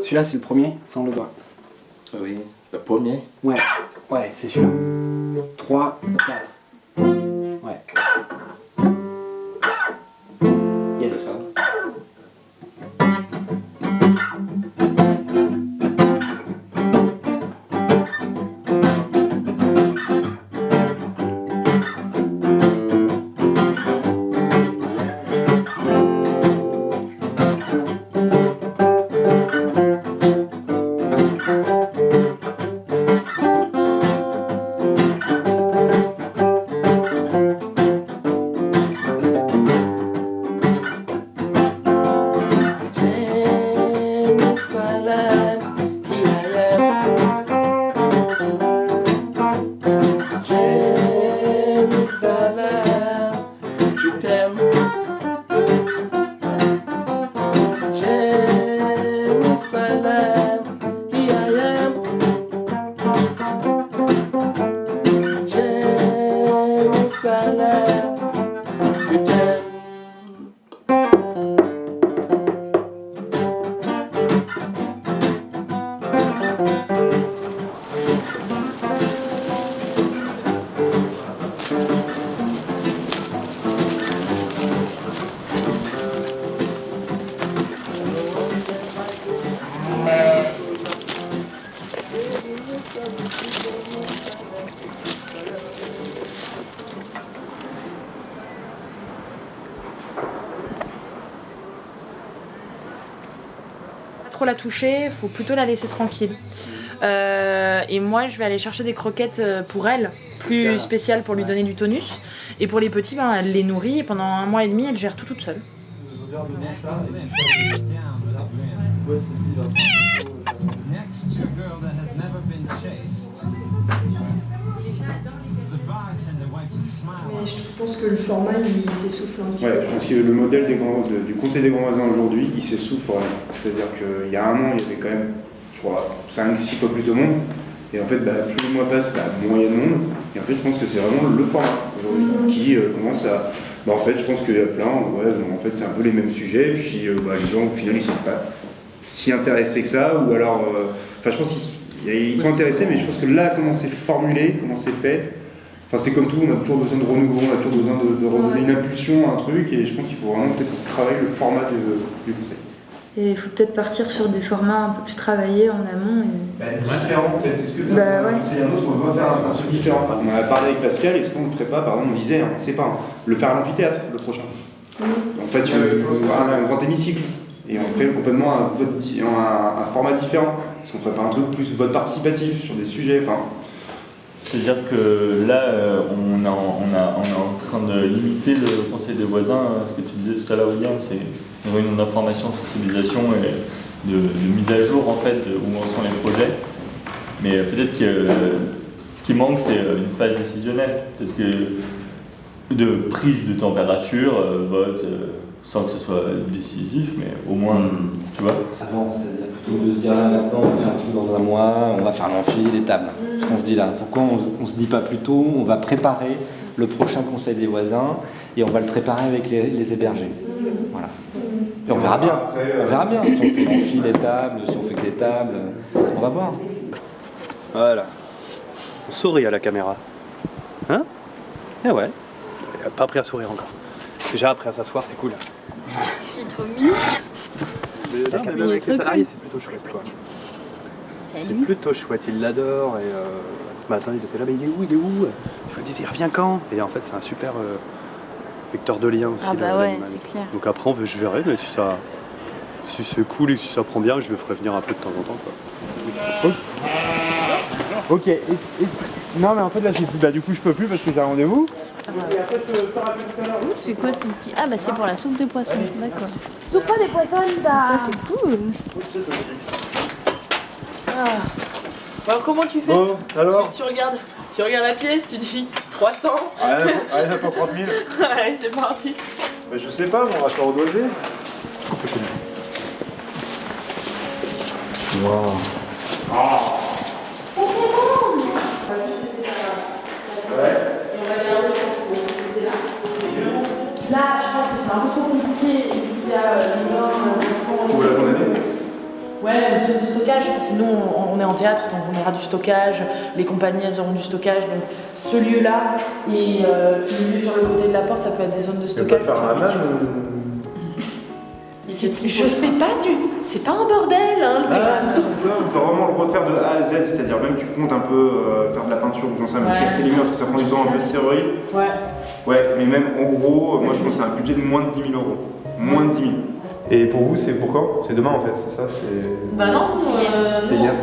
Celui-là, c'est le premier, sans le doigt. Oui, le premier. Ouais, c'est celui-là. 3, 4. Ouais. Yes. Trop la toucher, faut plutôt la laisser tranquille. Et moi je vais aller chercher des croquettes pour elle, plus spéciales pour lui donner du tonus. Et pour les petits, ben, elle les nourrit et pendant 1 mois et demi elle gère tout toute seule. Mais je pense que le format il s'essouffle un petit peu. Je pense que le modèle du Conseil des grands voisins aujourd'hui, il s'essouffle vraiment. C'est-à-dire qu'il y a un an, il y avait quand même, je crois, 5-6 fois plus de monde. Et en fait, plus le mois passe, moins il y a de monde. Et en fait, je pense que c'est vraiment le format aujourd'hui qui commence à... en fait, je pense qu'il y a plein, en fait, c'est un peu les mêmes sujets. Puis les gens, au final, ils ne sont pas si intéressés que ça. Ou alors... je pense qu'ils sont intéressés, mais je pense que là, comment c'est formulé, comment c'est fait... c'est comme tout, on a toujours besoin de renouveau, on a toujours besoin de redonner une impulsion à un truc, et je pense qu'il faut vraiment peut-être travailler le format du conseil. Et il faut peut-être partir sur des formats un peu plus travaillés en amont. Différent peut-être, est-ce que c'est un autre, on va faire un truc différent. On a parlé avec Pascal, est-ce qu'on ne le ferait pas, par exemple, on disait, c'est pas, le faire à l'amphithéâtre le prochain. En fait, un grand hémicycle, et on fait complètement un format différent. Est-ce qu'on ne ferait pas un truc plus vote participatif sur des sujets, C'est-à-dire que là, on est en train de limiter le conseil des voisins. Ce que tu disais tout à l'heure, William, c'est une réunion d'information, de sensibilisation et de mise à jour en fait où en sont les projets. Mais peut-être que ce qui manque, c'est une phase décisionnelle, parce que de prise de température, vote, sans que ce soit décisif, mais au moins, tu vois. Avant, c'est-à-dire plutôt de se dire là maintenant, on va faire un truc dans 1 mois, on va faire l'amphi, les tables. Ce qu'on se dit là. Pourquoi on se dit pas plus tôt, on va préparer le prochain conseil des voisins et on va le préparer avec les hébergés. Voilà. Et on verra bien. On verra bien si on fait l'amphi, les tables, si on fait que des tables. On va voir. Voilà. On sourit à la caméra. Hein? Eh ouais. Il n'a pas appris à sourire encore. Déjà après à s'asseoir, c'est cool. C'est trop mignon. Même avec les salariés, c'est plutôt chouette. Quoi. C'est plutôt chouette, ils l'adorent. Et ce matin, ils étaient là, mais il est où? Je me disais, il revient quand? Et en fait, c'est un super vecteur de lien aussi. Ah bah ouais, c'est clair. Donc après, je verrai, mais si c'est cool et si ça prend bien, je le ferai venir un peu de temps en temps. Quoi. Ok. Non, mais en fait, là, j'ai dit, du coup, je peux plus parce que j'ai un rendez-vous. C'est quoi ce petit... Ah bah c'est pour la soupe de poisson, d'accord. Soupe pas des poissons, Ça c'est cool. Alors comment tu fais? Alors tu regardes la pièce, tu dis 300. Allez, ça prend 30 000. Allez, c'est parti. Je sais pas, on va faire au doigt levé. Wow. Là, je pense que c'est un peu trop compliqué. Il y a les normes. Vous la condamnez? Ouais, le zone de stockage, parce que nous on est en théâtre, donc on aura du stockage, les compagnies elles auront du stockage, donc ce lieu-là et le lieu sur le côté de la porte, ça peut être des zones de stockage. Je fais pas c'est pas un bordel, hein, le théâtre. On peut vraiment le refaire de A à Z, c'est-à-dire même tu comptes un peu faire de la peinture ou j'en sais rien, casser les murs parce que ça prend du temps, un peu de serrurerie. Ouais. Ouais, mais même en gros, moi je pense que c'est un budget de moins de 10 000 euros. Moins de 10 000. Et pour vous, c'est pour quand? C'est demain en fait, c'est ça? Bah non, c'est hier.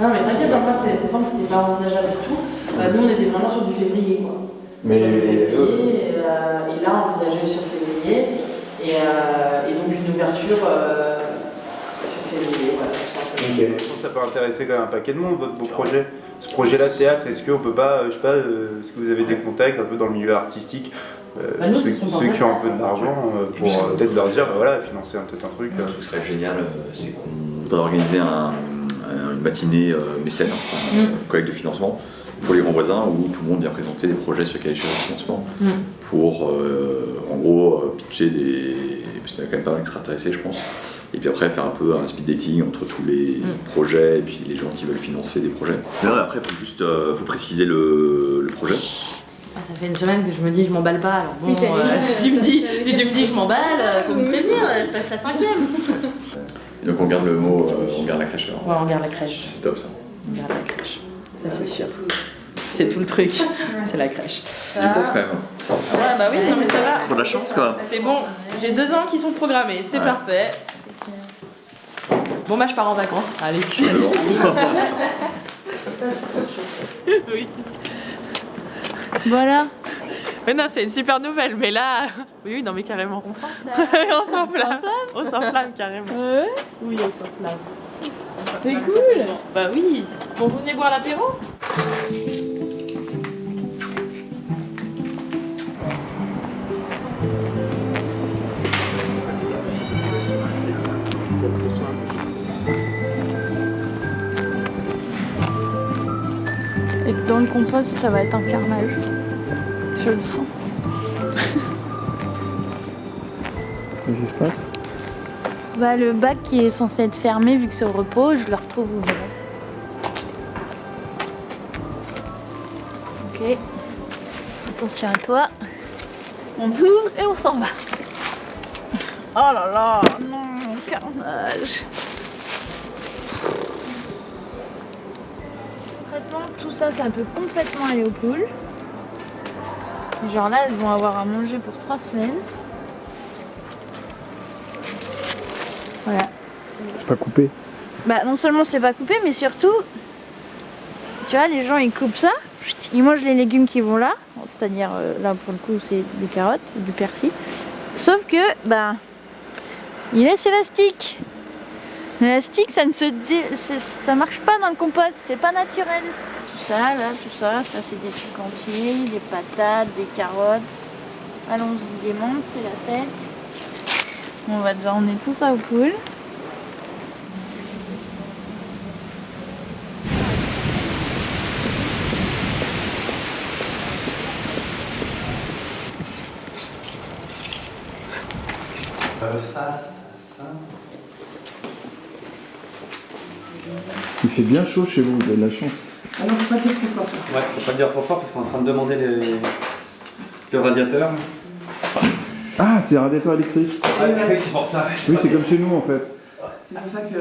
Non mais t'inquiète, moi décembre c'était pas envisageable du tout. Nous on était vraiment sur du février quoi. Mais sur du février, et là on envisageait sur février et donc une ouverture sur février, voilà, tout simplement. Je pense que ça peut intéresser quand même un paquet de monde, vos projets. Ce projet-là de théâtre, est-ce qu'on peut pas, je sais pas, est-ce que vous avez des contacts un peu dans le milieu artistique, nous, ceux qui ont un peu d'argent pour peut-être leur dire, bah voilà, financer peut-être un truc. Un truc qui serait génial, c'est qu'on voudrait organiser une matinée mécène, collecte de financement, pour les grands voisins, où tout le monde vient présenter des projets sur lesquels il cherche le financement, pour en gros pitcher parce qu'il y a quand même pas mal qui seraient intéressés, je pense. Et puis après faire un peu un speed dating entre tous les projets et puis les gens qui veulent financer des projets. Mais là, après, il faut préciser le projet. Ça fait une semaine que je me dis je m'emballe pas, alors bon, si tu me dis je m'emballe, faut me prévenir, je passe la 5e. Et donc on garde le mot, on garde la crèche alors. Ouais, on garde la crèche. C'est top ça. On garde la crèche, ça c'est sûr. C'est tout le truc, c'est la crèche. Il est pauvre quand même. Ouais bah oui, non mais ça va. Trop de la chance quoi. C'est bon, j'ai 2 ans qui sont programmés, c'est parfait. Bon bah je pars en vacances, allez. Je suis devant. Oui. Voilà. Mais non, c'est une super nouvelle, mais là... Oui, non mais carrément. On s'enflamme. On s'enflamme carrément. Ouais. Oui, on s'enflamme. C'est cool. Bah oui. Bon, vous venez boire l'apéro? Et dans le compost, ça va être infernal. Je le sens. Qu'est-ce qui se passe? Bah, le bac qui est censé être fermé, vu que c'est au repos, je le retrouve ouvert. Ok. Attention à toi. On ouvre et on s'en va. Oh là là, non, carnage. Concrètement, tout ça, ça peut complètement aller aux poules. Genre là, elles vont avoir à manger pour 3 semaines. Voilà. C'est pas coupé. Bah non seulement c'est pas coupé, mais surtout, tu vois, les gens ils coupent ça, ils mangent les légumes qui vont là, c'est-à-dire là pour le coup c'est des carottes, du persil. Sauf que, bah, il laisse élastique. L'élastique, ça ne ça marche pas dans le compost, c'est pas naturel. Tout ça, là, tout ça, ça c'est des trucs entiers, des patates, des carottes. Allons-y gaiement, c'est la fête. On va déjà emmener tout ça aux poules. Il fait bien chaud chez vous, vous avez de la chance. Ah non, faut pas dire trop fort. Ouais, faut pas le dire trop fort parce qu'on est en train de demander le radiateur. Ah, c'est un radiateur électrique. Ouais, c'est pour ça. Oui, c'est comme chez nous en fait. C'est pour ça que,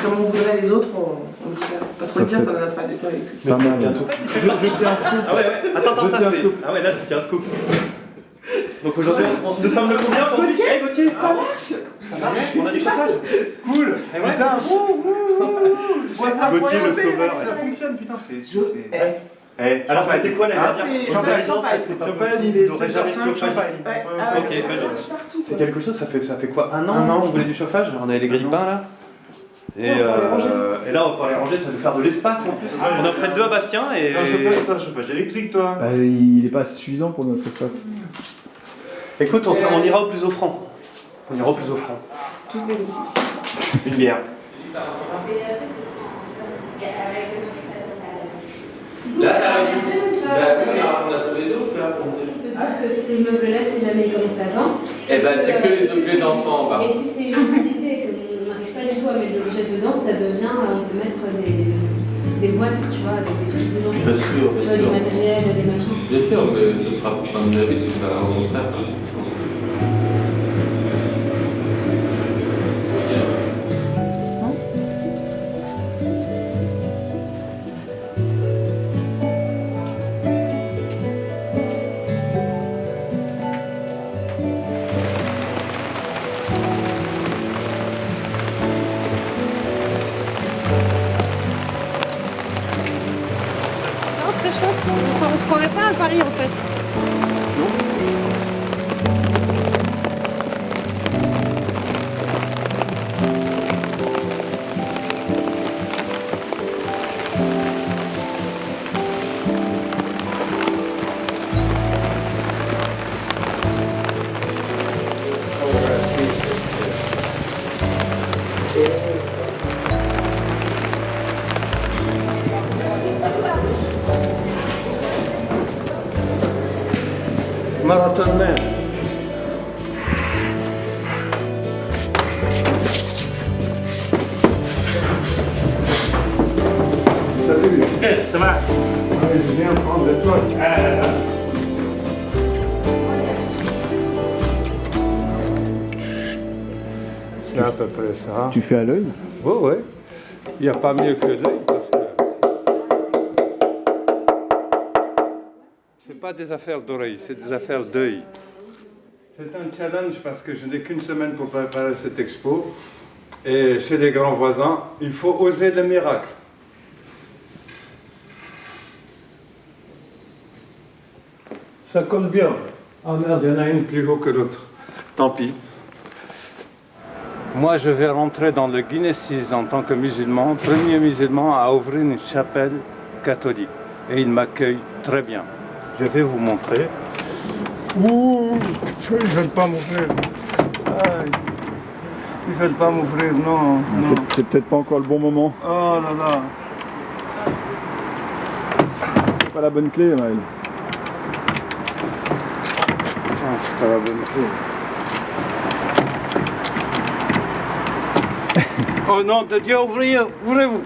comme on voudrait les autres, on ne pas trop dire qu'on a notre radiateur électrique. Pas mal. Je tiens un scoop. Ah ouais, ouais. Attends, ça c'est. Ah ouais, là tu tiens un scoop. Donc aujourd'hui, nous sommes le combien aujourd'hui? Hey Gauthier, ça marche. Ça marche. On a du chauffage. Cool. Putain. Gauthier le sauveur. Ça fonctionne, putain, c'est... Alors c'était quoi la dernière? Champagne, il n'aurait jamais de chauffage. Ok, c'est quelque chose, ça fait quoi? Un an on voulait du chauffage? On avait les grille-pains là. Et là on peut les ranger, ça veut faire de l'espace en plus. On a près de 2 à Bastien et... T'as un chauffage électrique toi? Bah, il est pas suffisant pour notre espace. Écoute, on ira au plus offrant. On ira au plus offrant. Tous des ici. Une bière. Là, t'as vu, on a trouvé d'autres là pour te... Peut-être que ce meuble-là, si jamais il commence à vendre. Eh ben, c'est que les objets d'enfants, Et si c'est utilisé, comme tout à mettre des objets dedans, ça devient, on peut mettre des boîtes, tu vois, avec des trucs dedans. Bien sûr, Tu vois, du matériel, des machins. Bien sûr, mais ce sera pas un avis, tu vas au contraire. Non, très chouette. Enfin, on se croirait pas à Paris en fait. Marathon Man. Salut. Ça va? Ouais, je viens prendre de toi. C'est à peu près ça. Tu fais à l'œil? Oui, oui. Il n'y a pas mieux que l'œil parce que c'est pas des affaires d'oreille, c'est des affaires d'œil. C'est un challenge parce que je n'ai qu'une semaine pour préparer cette expo. Et chez les grands voisins, il faut oser le miracle. Ça colle bien. Ah merde, il y en a une plus haut que l'autre. Tant pis. Moi, je vais rentrer dans le Guinnesses en tant que musulman, premier musulman à ouvrir une chapelle catholique. Et il m'accueille très bien. Je vais vous montrer. Ouh, ils ne veulent pas m'ouvrir. Aïe. Ils ne veulent pas m'ouvrir, non. C'est peut-être pas encore le bon moment. Oh là là. C'est pas la bonne clé, Miles. Ah, c'est pas la bonne clé. Oh nom de Dieu, ouvrez-vous.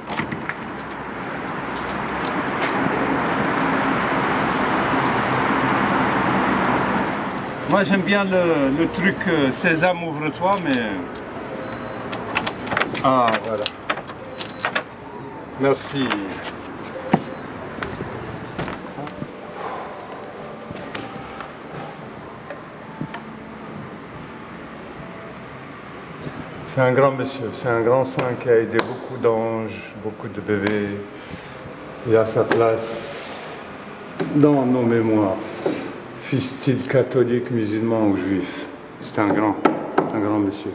Moi j'aime bien le truc Sésame ouvre-toi, mais... Ah voilà. Merci. C'est un grand monsieur, c'est un grand saint qui a aidé beaucoup d'anges, beaucoup de bébés. Il a sa place dans nos mémoires. Fût-il catholique, musulman ou juif. C'est un grand monsieur.